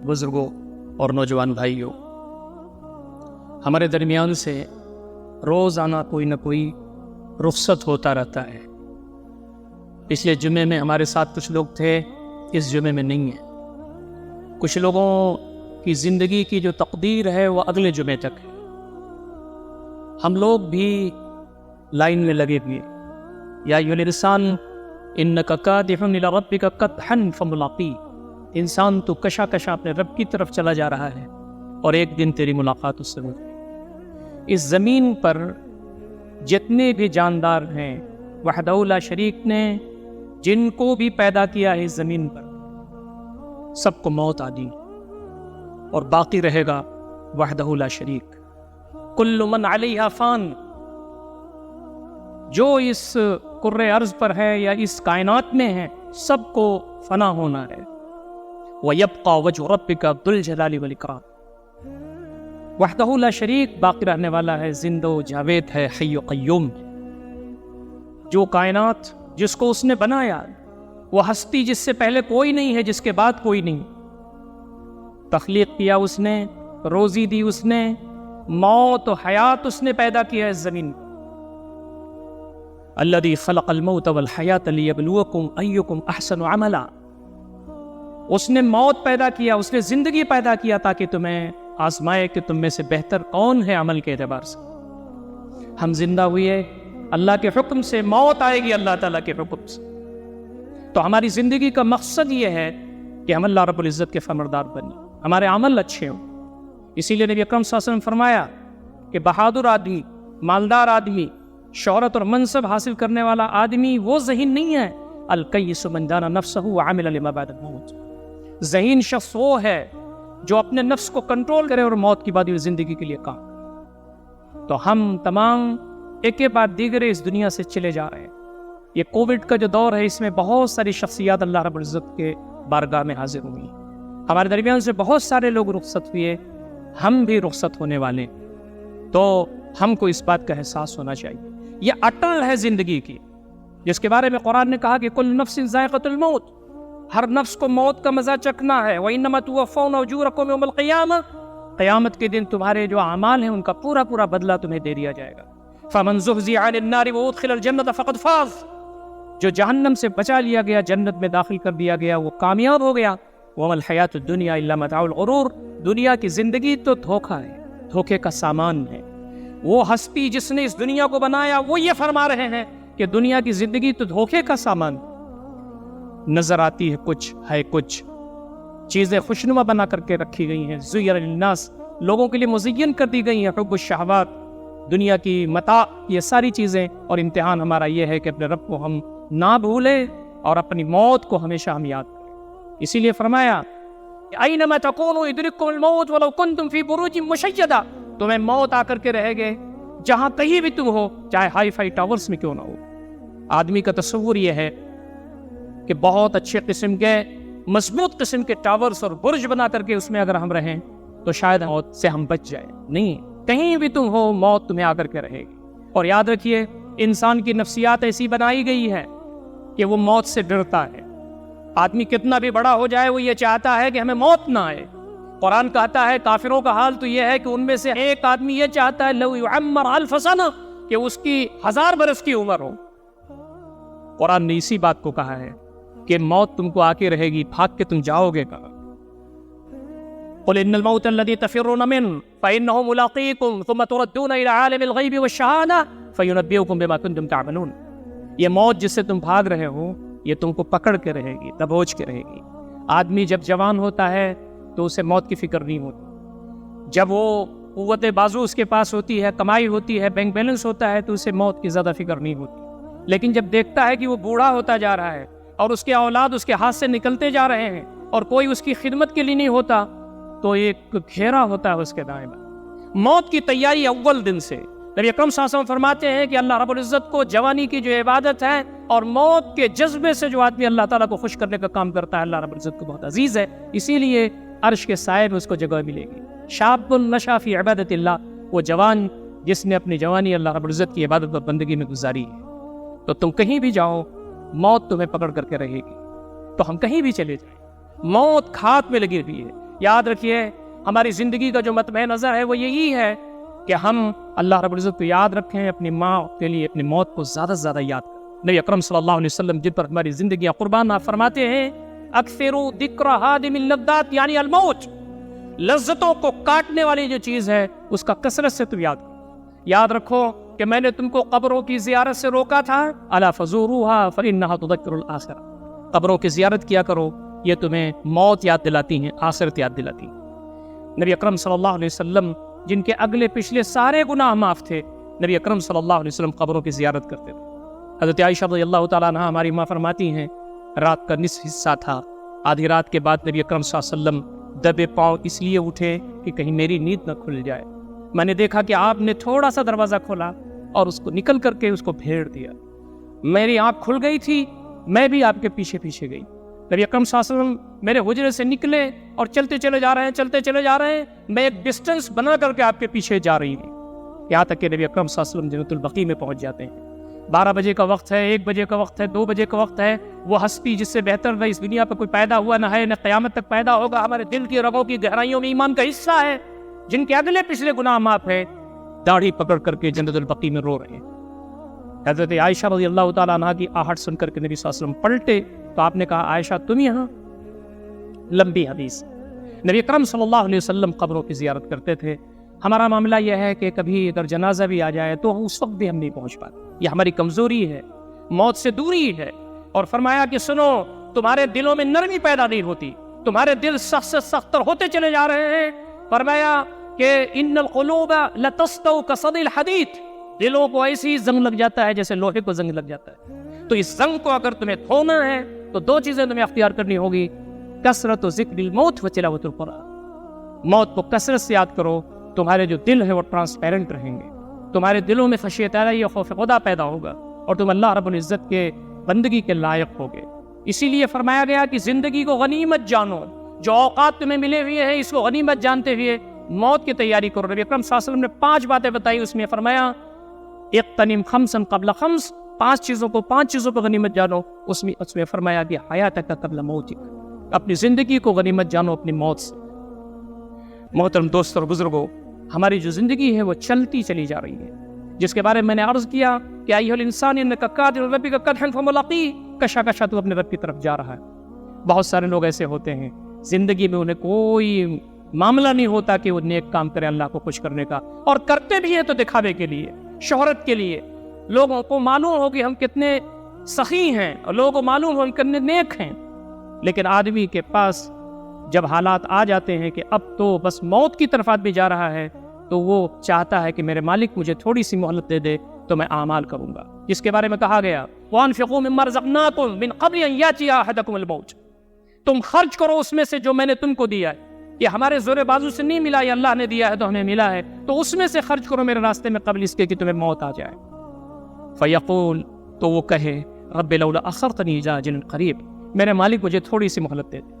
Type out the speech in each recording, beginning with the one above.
بزرگوں اور نوجوان بھائیوں، ہمارے درمیان سے روزانہ کوئی نہ کوئی رخصت ہوتا رہتا ہے۔ پچھلے جمعے میں ہمارے ساتھ کچھ لوگ تھے، اس جمعے میں نہیں ہیں۔ کچھ لوگوں کی زندگی کی جو تقدیر ہے وہ اگلے جمعے تک ہے۔ ہم لوگ بھی لائن میں لگے ہوئے، یا ایھا الانسان انک کادح الی ربک کدحا فملاقیہ، انسان تو کشا کشا اپنے رب کی طرف چلا جا رہا ہے اور ایک دن تیری ملاقات اس سے ہوگی۔ اس زمین پر جتنے بھی جاندار ہیں، وحدہ لا شریک نے جن کو بھی پیدا کیا ہے اس زمین پر، سب کو موت آنی اور باقی رہے گا وحدہ لا شریک۔ کل من علیہا فان، جو اس کرۂ ارض پر ہے یا اس کائنات میں ہے، سب کو فنا ہونا ہے۔ وَيَبْقَى وَجْهُ رَبِّكَ ذُو الْجَلَالِ وَالْإِكْرَامِ، وحدہ لا شریک باقی رہنے والا ہے، زندہ و جاوید ہے، حی و قیوم۔ جو کائنات جس کو اس نے بنایا، وہ ہستی جس سے پہلے کوئی نہیں ہے، جس کے بعد کوئی نہیں، تخلیق کیا اس نے، روزی دی اس نے، موت و حیات اس نے پیدا کیا ہے اس زمین پر۔ الذی خلق الموت والحیات لیبلوکم ایکم احسن عملا، اس نے موت پیدا کیا، اس نے زندگی پیدا کیا تاکہ تمہیں آزمائے کہ تم میں سے بہتر کون ہے عمل کے اعتبار سے۔ ہم زندہ ہوئے اللہ کے حکم سے، موت آئے گی اللہ تعالیٰ کے حکم سے۔ تو ہماری زندگی کا مقصد یہ ہے کہ ہم اللہ رب العزت کے فرمانبردار بنیں، ہمارے عمل اچھے ہوں۔ اسی لیے نبی اکرم صلی اللہ علیہ وسلم نے فرمایا کہ بہادر آدمی، مالدار آدمی، شہرت اور منصب حاصل کرنے والا آدمی وہ ذہین نہیں ہے، الکیس من دان نفسہ وعمل لما بعد الموت، ذہین شخص وہ ہے جو اپنے نفس کو کنٹرول کرے اور موت کی بعد زندگی کے لیے کام کرے۔ تو ہم تمام ایک کے بعد دیگرے اس دنیا سے چلے جا رہے ہیں۔ یہ کووڈ کا جو دور ہے، اس میں بہت ساری شخصیات اللہ رب العزت کے بارگاہ میں حاضر ہوئی، ہمارے درمیان سے بہت سارے لوگ رخصت ہوئے، ہم بھی رخصت ہونے والے، تو ہم کو اس بات کا احساس ہونا چاہیے۔ یہ اٹل ہے زندگی کی، جس کے بارے میں قرآن نے کہا کہ کل نفس ذائقۃ الموت، ہر نفس کو موت کا مزہ چکھنا ہے۔ وَإِنَّمَا تُوَفَّوْنَ أُجُورَكُمْ يَوْمَ الْقِيَامَةِ، قیامت کے دن تمہارے جو اعمال ہیں ان کا پورا پورا بدلہ تمہیں دے دیا جائے گا۔ فَمَنْ زُحْزِحَ عَنِ النَّارِ وَأُدْخِلَ الْجَنَّةَ فَقَدْ فَازَ، جو جہنم سے بچا لیا گیا، جنت میں داخل کر دیا گیا، وہ کامیاب ہو گیا۔ وَمَا الْحَيَاةُ الدُّنْيَا إِلَّا مَتَاعُ الْغُرُورِ، دنیا کی زندگی تو دھوکہ ہے، دھوکے کا سامان ہے۔ وہ ہستی جس نے اس دنیا کو بنایا وہ یہ فرما رہے ہیں کہ دنیا کی زندگی تو دھوکے کا سامان، نظر آتی ہے کچھ، ہے کچھ، چیزیں خوشنما بنا کر کے رکھی گئی ہیں، زُيِّنَ لِلنَّاسِ، لوگوں کے لیے مزین کر دی گئی ہیں، حب الشہوات، دنیا کی متاع، یہ ساری چیزیں۔ اور امتحان ہمارا یہ ہے کہ اپنے رب کو ہم نہ بھولیں اور اپنی موت کو ہمیشہ ہم یاد کریں۔ اسی لیے فرمایا اَيْنَمَا تَكُونُوا يُدْرِككُمُ الْمَوْتُ وَلَوْ كُنْتُمْ فِي بُرُوجٍ مُشَيَّدَةٍ، تمہیں موت آ کر کے رہے گے جہاں کہیں بھی تم ہو، چاہے ہائی فائی ٹاورز میں کیوں نہ ہو۔ آدمی کا تصور یہ ہے کہ بہت اچھے قسم کے مضبوط قسم کے ٹاورز اور برج بنا کر کے اس میں اگر ہم رہیں تو شاید موت سے ہم بچ جائیں۔ نہیں، کہیں بھی تم ہو، موت تمہیں آ کر کے رہے گی۔ اور یاد رکھیے، انسان کی نفسیات ایسی بنائی گئی ہے کہ وہ موت سے ڈرتا ہے۔ آدمی کتنا بھی بڑا ہو جائے وہ یہ چاہتا ہے کہ ہمیں موت نہ آئے۔ قرآن کہتا ہے کافروں کا حال تو یہ ہے کہ ان میں سے ایک آدمی یہ چاہتا ہے لو یعمر الف سنہ، کہ اس کی 1000 برس کی عمر ہو۔ قرآن نے اسی بات کو کہا ہے کہ موت تم کو آ کے رہے گی، بھاگ کے تم جاؤ گے کہاں؟ قل ان الموت الذي تفرون منه فانه ملاقيكم ثم تردون الى عالم الغيب والشهاده فينبئكم بما كنتم تعملون، یہ موت جس سے تم بھاگ رہے ہو یہ تم کو پکڑ کے رہے گی، دبوچ کے رہے گی۔ آدمی جب جوان ہوتا ہے تو اسے موت کی فکر نہیں ہوتی، جب وہ قوت بازو اس کے پاس ہوتی ہے، کمائی ہوتی ہے، بینک بیلنس ہوتا ہے، تو اسے موت کی زیادہ فکر نہیں ہوتی۔ لیکن جب دیکھتا ہے کہ وہ بوڑھا ہوتا جا رہا ہے اور اس کے اولاد اس کے ہاتھ سے نکلتے جا رہے ہیں اور کوئی اس کی خدمت کے لیے نہیں ہوتا، تو ایک گھیرا ہوتا ہے اس کے دائیں بائیں۔ موت کی تیاری اول دن سے، نبی اکرم صلی اللہ علیہ وسلم فرماتے ہیں کہ اللہ رب العزت کو جوانی کی جو عبادت ہے اور موت کے جذبے سے جو آدمی اللہ تعالیٰ کو خوش کرنے کا کام کرتا ہے، اللہ رب العزت کو بہت عزیز ہے، اسی لیے عرش کے سائے میں اس کو جگہ ملے گی۔ شاب نشا فی عبادت اللہ، وہ جوان جس نے اپنی جوانی اللہ رب العزت کی عبادت اور بندگی میں گزاری ہے۔ تو تم کہیں بھی جاؤ، موت تمہیں پکڑ کر کے رہے گی، تو ہم کہیں بھی چلے جائیں، موت کھات میں لگی ہوئی ہے۔ یاد رکھیے ہماری زندگی کا جو مطمع نظر ہے وہ یہی ہے کہ ہم اللہ رب العزت کو یاد رکھیں، اپنی ماں کے لیے اپنی موت کو زیادہ سے زیادہ یاد کریں۔ نبی اکرم صلی اللہ علیہ وسلم جن پر ہماری زندگیاں قربان فرماتے ہیں، اکثروا ذکر ہادم اللذات، یعنی الموت، لذتوں کو کاٹنے والی جو چیز ہے اس کا کثرت سے تم یاد کرو۔ یاد رکھو کہ میں نے تم کو قبروں کی زیارت سے روکا تھا، الا فزوروها فانها تذکر الاخرہ، قبروں کی زیارت کیا کرو، یہ تمہیں موت یاد دلاتی ہیں، آخرت یاد دلاتی ہیں۔ نبی اکرم صلی اللہ علیہ وسلم جن کے اگلے پچھلے سارے گناہ معاف تھے، نبی اکرم صلی اللہ علیہ وسلم قبروں کی زیارت کرتے تھے۔ حضرت عائشہ رضی اللہ تعالیٰ عنہ ہماری ماں فرماتی ہیں، رات کا نصف حصہ تھا، آدھی رات کے بعد نبی اکرم صلی اللہ علیہ وسلم دبے پاؤں اس لیے اٹھے کہ کہیں میری نیند نہ کھل جائے۔ میں نے دیکھا کہ آپ نے تھوڑا سا دروازہ کھولا اور اس کو نکل کر کے اس کو پھیڑ دیا، میری آنکھ کھل گئی تھی، میں بھی آپ کے پیچھے پیچھے گئی۔ نبی اکرم صلی اللہ علیہ وسلم میرے حجرے سے نکلے اور چلتے چلے جا رہے ہیں، میں ایک ڈسٹنس بنا کر کے آپ کے پیچھے جا رہی ہوں، یہاں تک کہ نبی اکرم صلی اللہ علیہ وسلم جنت البقیع میں پہنچ جاتے ہیں۔ 12 بجے کا وقت ہے، 1 بجے کا وقت ہے، 2 بجے کا وقت ہے، وہ ہستی جس سے بہتر نہ اس دنیا پہ کوئی پیدا ہوا نہ ہے، نہ قیامت تک پیدا ہوگا، ہمارے دل کی رگوں کی گہرائیوں میں ایمان کا حصہ ہے، جن کے اگلے پچھلے گناہ معاف ہے، داڑھی پکڑ کر کے جنت البقیع میں رو رہے ہیں۔ حضرت عائشہ رضی اللہ تعالیٰ عنہ کی آہٹ سن کر کے نبی صلی اللہ علیہ وسلم پلٹے تو آپ نے کہا، عائشہ تم یہاں؟ لمبی حدیث۔ نبی اکرم صلی اللہ علیہ وسلم قبروں کی زیارت کرتے تھے۔ ہمارا معاملہ یہ ہے کہ کبھی اگر جنازہ بھی آ جائے تو اس وقت بھی ہم نہیں پہنچ پاتے، یہ ہماری کمزوری ہے، موت سے دوری ہے۔ اور فرمایا کہ سنو، تمہارے دلوں میں نرمی پیدا نہیں ہوتی، تمہارے دل سخت سے سختر ہوتے چلے جا رہے ہیں۔ فرمایا کہ ان القلوب لتستو کصد الحدید، دلوں کو ایسی زنگ لگ جاتا ہے جیسے لوہے کو زنگ لگ جاتا ہے۔ تو اس زنگ کو اگر تمہیں دھونا ہے تو 2 چیزیں تمہیں اختیار کرنی ہوگی، کثرت و ذکر الموت و تلاوت القرآن۔ موت کو کثرت سے یاد کرو، تمہارے جو دل ہے وہ ٹرانسپیرنٹ رہیں گے، تمہارے دلوں میں خشیت الہی اور خوف خدا پیدا ہوگا، اور تم اللہ رب العزت کے بندگی کے لائق ہوگے۔ اسی لیے فرمایا گیا کہ زندگی کو غنیمت جانو، جو اوقات تمہیں ملے ہوئے ہیں اس کو غنیمت جانتے ہوئے موت کی تیاری کرو۔ نبی اکرم صلی اللہ علیہ وسلم نے 5 باتیں بتائی، اس میں فرمایا اغتنم خمسا قبل خمس، 5 چیزوں کو غنیمت جانو۔ اس میں فرمایا کہ حیاتک قبل موتک، اپنی زندگی کو غنیمت جانو اپنی موت سے۔ محترم دوستوں اور بزرگوں، ہماری جو زندگی ہے وہ چلتی چلی جا رہی ہے، جس کے بارے میں نے عرض کیا کہ ایھا الانسان انک قادر ربک قدحا فملاقی، کشا کشا تو اپنے رب کی طرف جا رہا ہے۔ بہت سارے لوگ ایسے ہوتے ہیں زندگی میں انہیں کوئی معاملہ نہیں ہوتا کہ وہ نیک کام کرے اللہ کو خوش کرنے کا، اور کرتے بھی ہیں تو دکھاوے کے لیے، شہرت کے لیے، لوگوں کو معلوم ہو کہ ہم کتنے سخی ہیں اور لوگوں کو معلوم ہو ہم کتنے نیک ہیں۔ لیکن آدمی کے پاس جب حالات آ جاتے ہیں کہ اب تو بس موت کی طرف آدمی جا رہا ہے، تو وہ چاہتا ہے کہ میرے مالک مجھے تھوڑی سی مہلت دے دے تو میں اعمال کروں گا، جس کے بارے میں کہا گیا وَأَنفِقُوا مِمَّا رَزَقْنَاكُم مِّن قَبْلِ أَن يَأْتِيَ أَحَدَكُمُ الْمَوْتُ، تم خرچ کرو اس میں سے جو میں نے تم کو دیا ہے، یہ ہمارے زور بازو سے نہیں ملا، یہ اللہ نے دیا ہے تو ہمیں ملا ہے، تو اس میں سے خرچ کرو میرے راستے میں قبل اس کے کہ تمہیں موت آ جائے۔ فَيَقُولُ، تو وہ کہے رب لولا اخرتنی الی اجل قریب، میرے مالک مجھے تھوڑی سی مہلت دے دے۔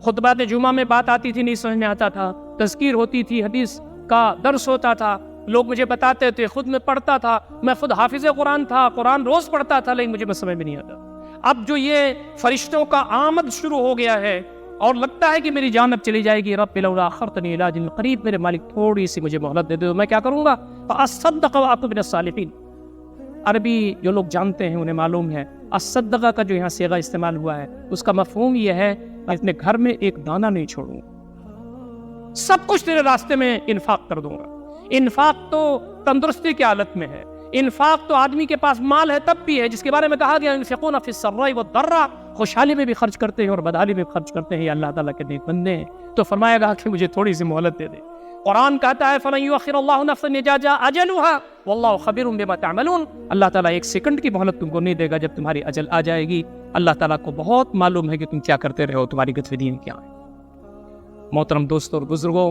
خطبات جمعہ میں بات آتی تھی، نہیں سمجھ میں آتا تھا، تذکیر ہوتی تھی، حدیث کا درس ہوتا تھا، لوگ مجھے بتاتے تھے، خود میں پڑھتا تھا، میں خود حافظ قرآن تھا، قرآن روز پڑھتا تھا، لیکن مجھے سمجھ میں نہیں آتا۔ اب جو یہ فرشتوں کا آمد شروع ہو گیا ہے اور لگتا ہے کہ میری جان اب چلی جائے گی، رب لولا اخرتنی الی اجل قریب، میرے مالک تھوڑی سی مجھے مہلت دے دے، میں کیا کروں گا؟ فاصدق واکن من الصالحین۔ عربی جو لوگ جانتے ہیں انہیں معلوم ہے الصدقہ کا جو یہاں صیغہ استعمال ہوا ہے اس کا مفہوم یہ ہے میں اپنے گھر میں ایک دانہ نہیں چھوڑوں، سب کچھ تیرے راستے میں انفاق کر دوں گا۔ انفاق تو تندرستی کی حالت میں ہے، انفاق تو آدمی کے پاس مال ہے تب بھی ہے، جس کے بارے میں کہا گیا ينفقون فی السراء والضراء، خوشحالی میں بھی خرچ کرتے ہیں اور بدحالی میں خرچ کرتے ہیں، یہ اللہ تعالیٰ کے نیک بندے ہیں۔ تو فرمایا گا کہ مجھے تھوڑی سی مہلت دے دے۔ قرآن کہتا ہے فَلَن يُؤَخِّرَ اللَّهُ نَفْسًا إِذَا جَاءَ أَجَلُهَا وَاللَّهُ خَبِيرٌ بِمَا تَعْمَلُونَ، اللہ تعالیٰ 1 سیکنڈ کی مہلت تم کو نہیں دے گا جب تمہاری اجل آ جائے گی، اللہ تعالیٰ کو بہت معلوم ہے کہ تم کیا کرتے رہو، تمہاری گتیویدیاں کیا ہیں۔ محترم دوستوں اور بزرگوں،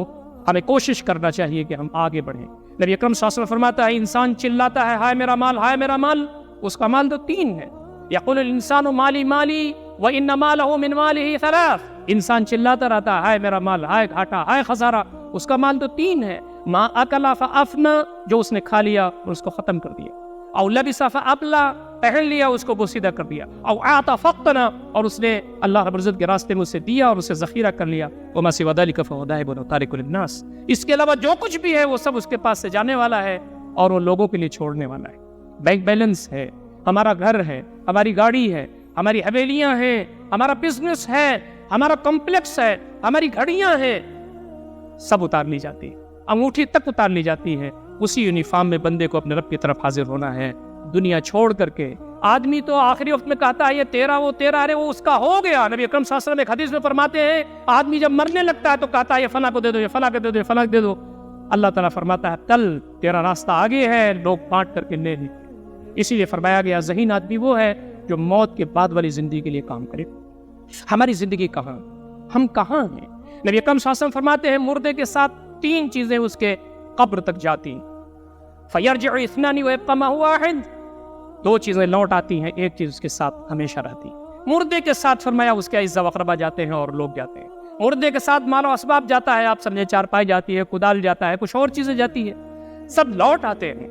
ہمیں کوشش کرنا چاہیے کہ ہم آگے بڑھیں۔ نبی اکرم صلی اللہ علیہ وسلم فرماتا ہے انسان چلاتا ہے ہائے میرا مال، ہائے میرا مال، اس کا مال تو 3 ہے۔ یقول الانسان مالی مالی وان مالہ من مالہ 3، انسان چلاتا رہتا ہے ہائے میرا مال، ہائے گھاٹا، ہائے خسارہ، اس کا مال تو 3 ہے۔ ما اکل فافنا، جو اس نے کھا لیا اور اس کو ختم کر دیا، او لبس فابلا، پہن لیا اس کو بوسیدہ کر دیا، او اعطى فقنا، اور اس نے اللہ رب العزت کے راستے میں اسے دیا اور اسے ذخیرہ کر لیا، وما سوى ذلك فهو ذاهب وتارك للناس، اس کے علاوہ جو کچھ بھی ہے وہ سب اس کے پاس سے جانے والا ہے اور وہ لوگوں کے لیے چھوڑنے والا ہے۔ بینک بیلنس ہے، ہمارا گھر ہے، ہماری گاڑی ہے، ہماری حویلیاں ہیں، ہمارا بزنس ہے، ہمارا کمپلیکس ہے، ہماری گھڑیاں ہیں، سب اتار لی جاتی ہے، انگوٹھی تک اتار لی جاتی ہے۔ اسی یونیفارم میں بندے کو اپنے رب کی طرف حاضر ہونا ہے، دنیا چھوڑ کر کے۔ آدمی تو آخری وقت میں کہتا ہے یہ تیرا وہ تیرا، ارے وہ اس کا ہو گیا۔ نبی اکرم صلی اللہ علیہ وسلم ایک حدیث میں فرماتے ہیں آدمی جب مرنے لگتا ہے تو کہتا ہے یہ فلاں کو دے دو، یہ فلاں کو دے دو، یہ فلاں کو دے دو۔ اللہ تعالیٰ فرماتا ہے کل تیرا راستہ آگے ہے، لوگ بانٹ کر کے لے لیں۔ اسی لیے فرمایا گیا ذہین آدمی وہ ہے جو موت کے بعد والی زندگی کے لیے کام کرے۔ ہماری زندگی کہاں، ہم کہاں ہیں؟ نبی اکرم صلی اللہ علیہ وسلم فرماتے ہیں مردے کے ساتھ 3 چیزیں اس کے قبر تک جاتی ہیں۔ فَيَرْجِعُ اثْنَانِ وَيَبْقَى مَعَهُ وَاحِدٌ، 2 چیزیں لوٹ آتی ہیں، ایک چیز اس کے ساتھ ہمیشہ رہتی ہے۔ مردے کے ساتھ فرمایا اس کے اعزا و اقربا جاتے ہیں اور لوگ جاتے ہیں۔ مردے کے ساتھ مال و اسباب جاتا ہے، آپ سمجھے چارپائی جاتی ہے، کدال جاتا ہے، کچھ اور چیزیں جاتی ہے، سب لوٹ آتے ہیں۔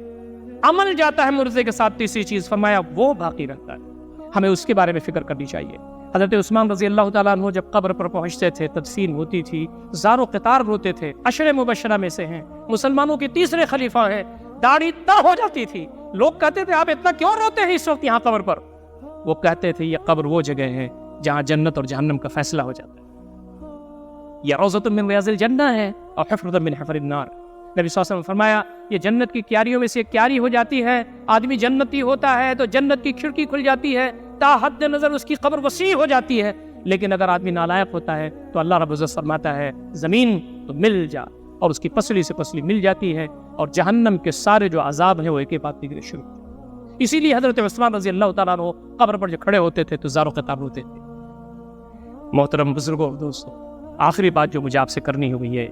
عمل جاتا ہے مردے کے ساتھ، تیسری چیز فرمایا وہ باقی رہتا ہے، ہمیں اس کے بارے میں فکر کرنی چاہیے۔ حضرت عثمان رضی اللہ تعالیٰ عنہ جب قبر پر پہنچتے تھے، تدفین ہوتی تھی، زار و قطار روتے تھے، عشر مبشرہ میں سے ہیں، مسلمانوں کے تیسرے خلیفہ ہیں، داڑھی تر ہو جاتی تھی۔ لوگ کہتے تھے آپ اتنا کیوں روتے ہیں اس وقت یہاں قبر پر؟ وہ کہتے تھے یہ قبر وہ جگہ ہے جہاں جنت اور جہنم کا فیصلہ ہو جاتا ہے، یہ روضۃ من ریاض الجنہ ہے اور حفرۃ من حفر النار۔ نبی صلی اللہ علیہ وسلم نے فرمایا یہ جنت کی کیاریوں میں سے ایک کیاری ہو جاتی ہے، آدمی جنتی ہوتا ہے تو جنت کی کھڑکی کھل جاتی ہے، تا حد نظر اس کی قبر وسیع ہو جاتی ہے، لیکن اگر آدمی نالائق ہوتا ہے تو اللہ رب العزت فرماتا ہے زمین تو مل جا، اور اس کی پسلی سے پسلی مل جاتی ہے، اور جہنم کے سارے جو عذاب ہیں وہ ایک ایک بات نکلنے شروع ہوتے ہیں۔ اسی لیے حضرت عثمان رضی اللہ تعالیٰ عنہ قبر پر جو کھڑے ہوتے تھے تو زار و قطار روتے تھے۔ محترم بزرگوں اور دوستوں، آخری بات جو مجھے آپ سے کرنی ہوئی ہے،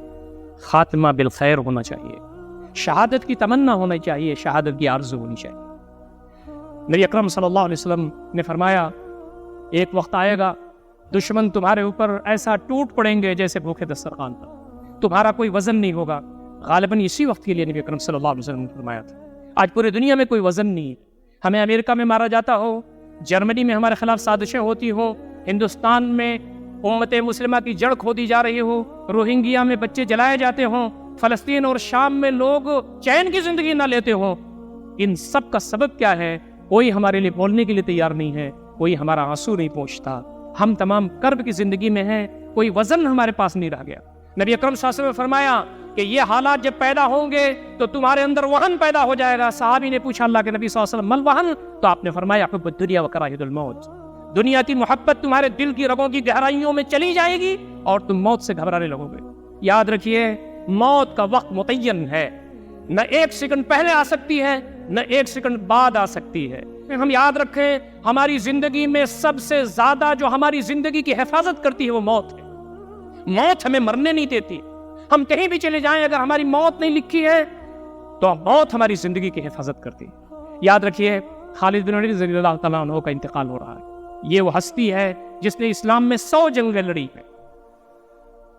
خاتمہ بالخیر ہونا چاہیے، شہادت کی تمنا ہونی چاہیے، شہادت کی آرزو ہونی چاہیے۔ نبی اکرم صلی اللہ علیہ وسلم نے فرمایا ایک وقت آئے گا دشمن تمہارے اوپر ایسا ٹوٹ پڑیں گے جیسے بھوکے دسترخوان پر، تمہارا کوئی وزن نہیں ہوگا۔ غالباً اسی وقت کے لیے نبی اکرم صلی اللہ علیہ وسلم نے فرمایا تھا۔ آج پوری دنیا میں کوئی وزن نہیں ہے، ہمیں امریکہ میں مارا جاتا ہو، جرمنی میں ہمارے خلاف سازشیں ہوتی ہوں، ہندوستان میں امت مسلمہ کی جڑ کھودی جا رہی ہو، روہنگیا میں بچے جلائے جاتے ہوں، فلسطین اور شام میں لوگ چین کی زندگی نہ لیتے ہوں، ان سب کا سبب کیا ہے؟ کوئی ہمارے لیے بولنے کے لیے تیار نہیں ہے، کوئی ہمارا آنسو نہیں پوچھتا، ہم تمام کرب کی زندگی میں ہیں، کوئی وزن ہمارے پاس نہیں رہ گیا۔ نبی اکرم صلی اللہ علیہ وسلم نے فرمایا کہ یہ حالات جب پیدا ہوں گے تو تمہارے اندر وہن پیدا ہو جائے گا۔ صحابی نے پوچھا اللہ کے نبی صلی اللہ علیہ وسلم مل وہن؟ تو آپ نے فرمایا حب الدنیا وکراہیۃ الموت، دنیا کی محبت تمہارے دل کی رگوں کی گہرائیوں میں چلی جائے گی اور تم موت سے گھبرانے لگو گے۔ یاد رکھیے موت کا وقت متعین ہے، نہ 1 سیکنڈ پہلے آ سکتی ہے نہ 1 سیکنڈ بعد آ سکتی ہے۔ ہم یاد رکھیں ہماری زندگی میں سب سے زیادہ جو ہماری زندگی کی حفاظت کرتی ہے وہ موت ہے۔ موت ہمیں مرنے نہیں دیتی، ہم کہیں بھی چلے جائیں اگر ہماری موت نہیں لکھی ہے تو موت ہماری زندگی کی حفاظت کرتی ہے۔ یاد رکھیے خالد بن ولید رضی اللہ تعالیٰ عنہ کا انتقال ہو رہا ہے، یہ وہ ہستی ہے جس نے اسلام میں 100 جنگیں لڑی ہیں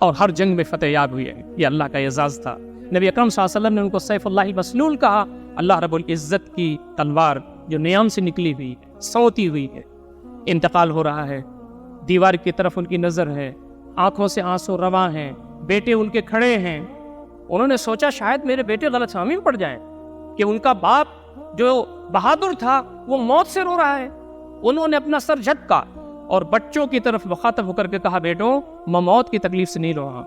اور ہر جنگ میں فتح یاب ہوئی ہے، یہ اللہ کا اعزاز تھا۔ نبی اکرم صلی اللہ علیہ وسلم نے ان کو سیف اللہ مسلول کہا، اللہ رب العزت کی تلوار جو نیام سے نکلی ہوئی ہے، سوتی ہوئی ہے۔ انتقال ہو رہا ہے، دیوار کی طرف ان کی نظر ہے، آنکھوں سے آنسو رواں ہیں، بیٹے ان کے کھڑے ہیں۔ انہوں نے سوچا شاید میرے بیٹے غلط فہمی میں پڑ جائیں کہ ان کا باپ جو بہادر تھا وہ موت سے رو رہا ہے۔ انہوں نے اپنا سر جھٹکا اور بچوں کی طرف مخاطب ہو کر کے کہا بیٹوں میں موت کی تکلیف سے نہیں رو رہا،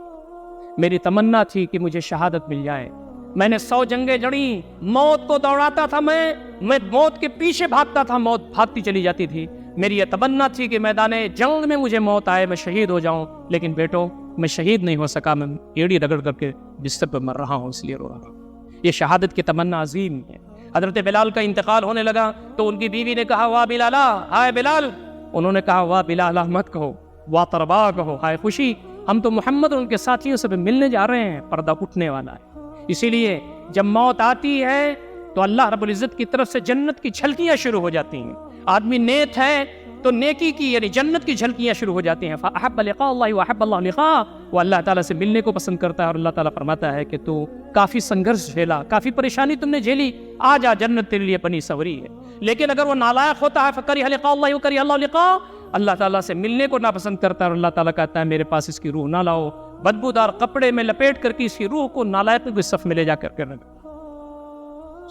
میری تمنا تھی کہ مجھے شہادت مل جائے، میں نے 100 جنگیں لڑی، موت کو دوڑاتا تھا، میں موت کے پیچھے بھاگتا تھا، موت بھاگتی چلی جاتی تھی، میری یہ تمنا تھی کہ میدان جنگ میں مجھے موت آئے، میں شہید ہو جاؤں، لیکن بیٹوں میں شہید نہیں ہو سکا، میں ایڑی رگڑ کر کے بستر پر مر رہا ہوں، اس لیے رو رہا ہوں۔ یہ شہادت کی تمنا عظیم ہے۔ حضرت بلال کا انتقال ہونے لگا تو ان کی بیوی نے کہا واہ بلالا، ہائے بلال۔ انہوں نے کہا واہ بلال مت کہو، واہ تربا کہو، ہائے خوشی، ہم تو محمد اور ان کے ساتھیوں سے ملنے جا رہے ہیں، پردہ اٹھنے والا ہے۔ اسی لیے جب موت آتی ہے تو اللہ رب العزت کی طرف سے جنت کی جھلکیاں شروع ہو جاتی ہیں۔ آدمی نیک ہے تو نیکی کی یعنی جنت کی جھلکیاں شروع ہو جاتی ہیں. فَأَحَبَّ لِقَاءَ اللَّهِ وَأَحَبَّ اللَّهُ لِقَاءَهُ, وہ اللہ تعالیٰ سے ملنے کو پسند کرتا ہے, اور اللہ تعالیٰ فرماتا ہے کہ تو کافی سنگھرش جھیلا, کافی پریشانی تم نے جھیلی, آ جا جنت تیرے لیے بنی سوری ہے. لیکن اگر وہ نالائق ہوتا ہے فَكَرِهَ لِقَاءَ اللَّهِ وَكَرِهَ اللَّهُ لِقَاءَهُ, اللہ تعالیٰ سے ملنے کو ناپسند کرتا ہے, اور اللہ تعالیٰ کہتا ہے میرے پاس اس کی روح نہ لاؤ, بدبودار کپڑے میں لپیٹ کر کے اس کی روح کو نالائقوں کے صف میں لے جا کر رکھو.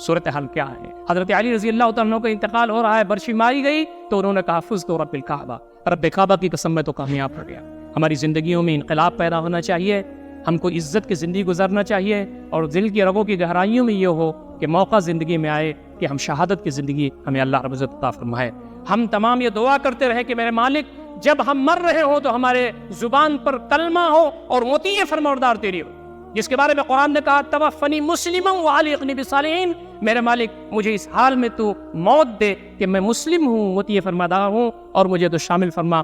صورتحال کیا ہے؟ حضرت علی رضی اللہ تعالیٰ کا انتقال ہو رہا ہے, برشی ماری گئی تو انہوں نے کہا فزت رب الکعبہ, رب کعبہ کی قسم میں تو کامیاب ہو گیا. ہماری زندگیوں میں انقلاب پیدا ہونا چاہیے, ہم کو عزت کی زندگی گزارنا چاہیے, اور دل کی رگوں کی گہرائیوں میں یہ ہو کہ موقع زندگی میں آئے کہ ہم شہادت کی زندگی ہمیں اللہ رب العزت عطا فرمائے. ہم تمام یہ دعا کرتے رہے کہ میرے مالک جب ہم مر رہے ہوں تو ہمارے زبان پر کلمہ ہو اور مطیع فرمانبردار تیری ہو, جس کے بارے میں قرآن نے کہا توفنی مسلما وعلحقنی بالصالحین, میرے مالک مجھے اس حال میں تو موت دے کہ میں مسلم ہوں, مطیع فرمانبردار ہوں, اور مجھے تو شامل فرما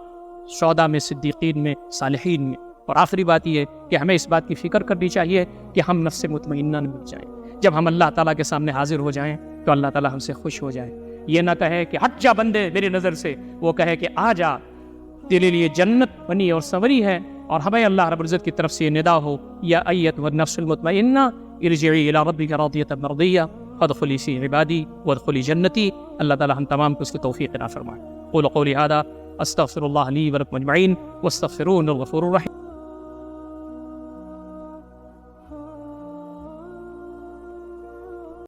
شہداء میں, صدیقین میں, صالحین میں. اور آخری بات یہ کہ ہمیں اس بات کی فکر کرنی چاہیے کہ ہم نفس مطمئنہ نہ مل جائیں. جب ہم اللہ تعالیٰ کے سامنے حاضر ہو جائیں تو اللہ تعالیٰ ہم سے خوش ہو جائے. یہ نہ کہے کہ ہٹ جا بندے میری نظر سے, وہ کہے کہ آ جا تیرے لیے جنت بنی اور سنوری ہے. اور ہمیں اللہ رب العزت کی طرف سے یہ ندا ہو یا ایتھا النفس المطمئنہ ارجعی الی ربک راضیۃ مرضیہ فادخلی فی عبادی وادخلی جنتی. اللہ تعالیٰ ہم تمام کو اس کی توفیق عطا فرمائے. قولوا قولی ھذا استغفر اللہ لی ولکم اجمعین واستغفروہ انہ الغفور الرحیم.